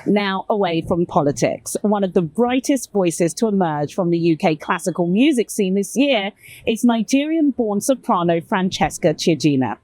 Now away from politics, one of the brightest voices to emerge from the UK classical music scene this year is Nigerian-born soprano Francesca Chiejina.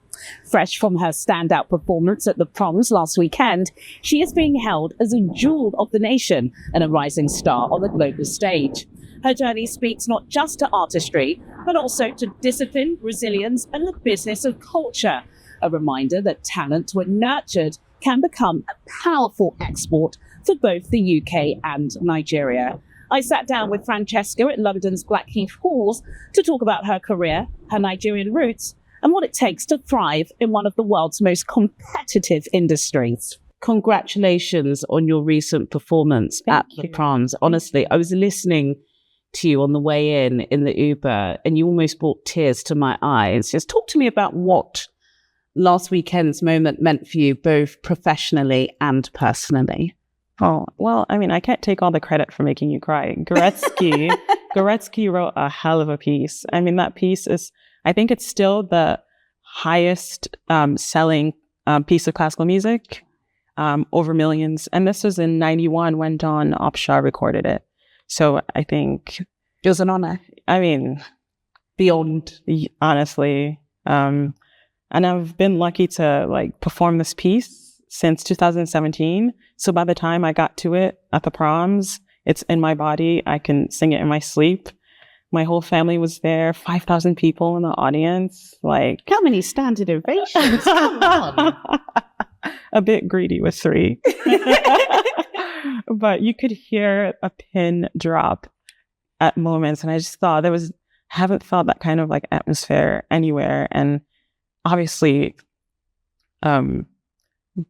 Fresh from her standout performance at the Proms last weekend, she is being hailed as a jewel of the nation and a rising star on the global stage. Her journey speaks not just to artistry, but also to discipline, resilience, and the business of culture. A reminder that talent, when nurtured, can become a powerful export for both the UK and Nigeria. I sat down with Francesca at London's Blackheath Halls to talk about her career, her Nigerian roots, and what it takes to thrive in one of the world's most competitive industries. Congratulations on your recent performance at the Proms. Honestly, I was listening to you on the way in the Uber, and you almost brought tears to my eyes. Just talk to me about what last weekend's moment meant for you, both professionally and personally. Oh, well, I mean, I can't take all the credit for making you cry. Goretzky wrote a hell of a piece. I mean, that piece is, I think it's still the highest selling piece of classical music, over millions. And this was in 91 when Don Opshaw recorded it. So I think it was an honor. I mean, beyond, honestly. And I've been lucky to perform this piece since 2017. So by the time I got to it at the Proms, it's in my body. I can sing it in my sleep. My whole family was there. 5,000 people in the audience. How many standing ovations? Come on. A bit greedy with 3. But you could hear a pin drop at moments. And I just thought haven't felt that kind of atmosphere anywhere. And obviously,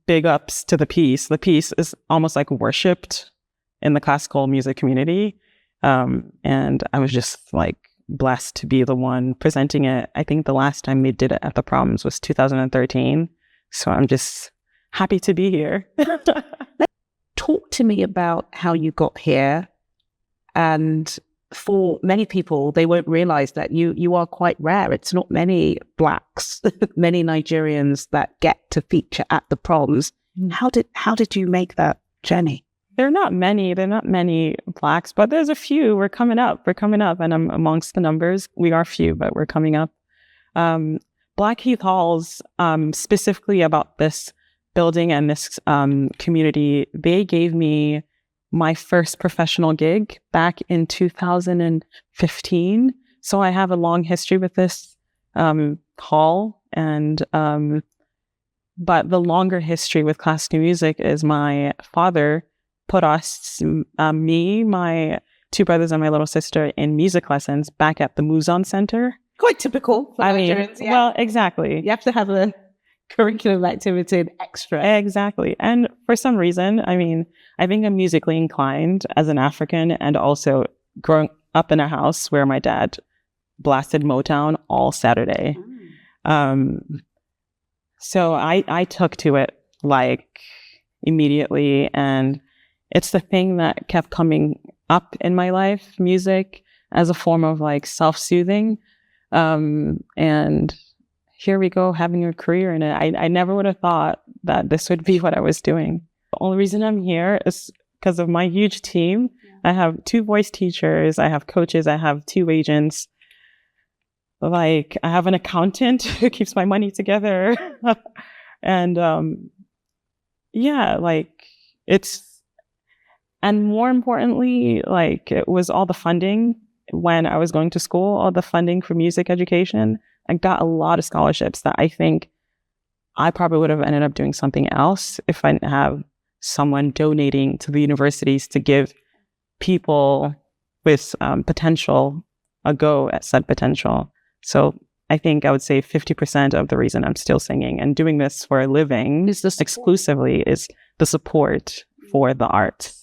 big ups to the piece. The piece is almost worshipped in the classical music community. And I was just blessed to be the one presenting it. I think the last time they did it at the Proms was 2013. So I'm just happy to be here. Talk to me about how you got here. And for many people, they won't realize that you are quite rare. It's not many Blacks, many Nigerians that get to feature at the Proms. How did you make that journey? There are not many Blacks, but there's a few. We're coming up, and I'm amongst the numbers. We are few, but we're coming up. Blackheath Halls, specifically about this building and this community, they gave me my first professional gig back in 2015. So I have a long history with this hall, and but the longer history with classical music is my father put us, me, my 2 brothers, and my little sister in music lessons back at the Muzon Center. Quite typical for Nigerians, yeah. Well, exactly. You have to have a curriculum activity extra. Exactly. And for some reason, I think I'm musically inclined as an African, and also growing up in a house where my dad blasted Motown all Saturday. So I took to it immediately, and it's the thing that kept coming up in my life, music as a form of self-soothing. And here we go, having a career in it. I never would have thought that this would be what I was doing. The only reason I'm here is because of my huge team. I have 2 voice teachers, I have coaches, I have 2 agents. I have an accountant who keeps my money together. And and more importantly, it was all the funding when I was going to school, all the funding for music education. I got a lot of scholarships that I think I probably would have ended up doing something else if I didn't have someone donating to the universities to give people with potential a go at said potential. So I think I would say 50% of the reason I'm still singing and doing this for a living exclusively is the support for the arts.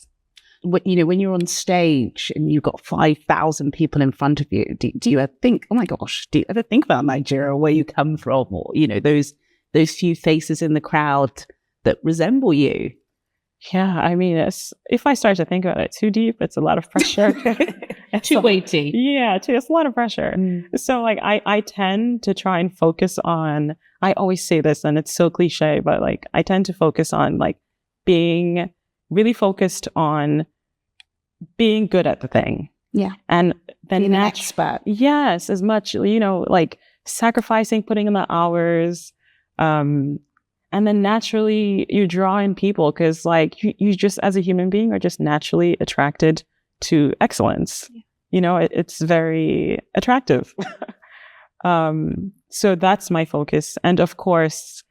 When you're on stage and you've got 5,000 people in front of you, do you ever think, oh my gosh, do you ever think about Nigeria, where you come from, or, those few faces in the crowd that resemble you? Yeah, if I start to think about it too deep, it's a lot of pressure. Too weighty. Yeah, it's a lot of pressure. So I tend to try and focus on, I always say this and it's so cliche, but I tend to focus on being really focused on being good at the thing. Yeah. And then being an expert. Yes, as much, like sacrificing, putting in the hours. And then naturally you draw in people because like you just as a human being are just naturally attracted to excellence. Yeah. It's very attractive. So that's my focus. And of course,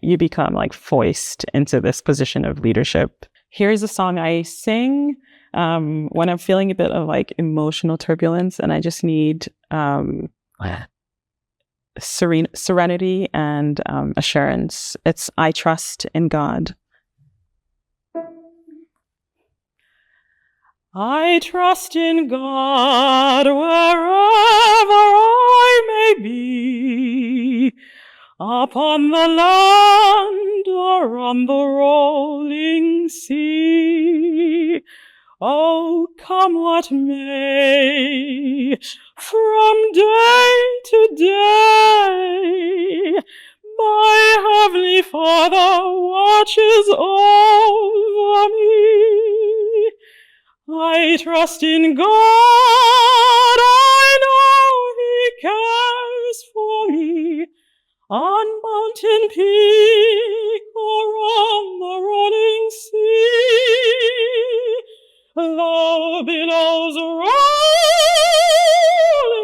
you become like foist into this position of leadership. Here's a song I sing when I'm feeling a bit of like emotional turbulence and I just need serenity and assurance. It's I Trust in God. I trust in God wherever I may be, upon the land or on the rolling sea. Oh, come what may, from day to day, my Heavenly Father watches over me. I trust in God, I know He cares for me, on mountain peak or on the rolling sea. Though billows roll,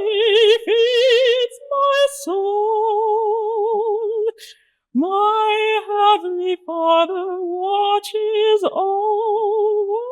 He feeds my soul. My Heavenly Father watches over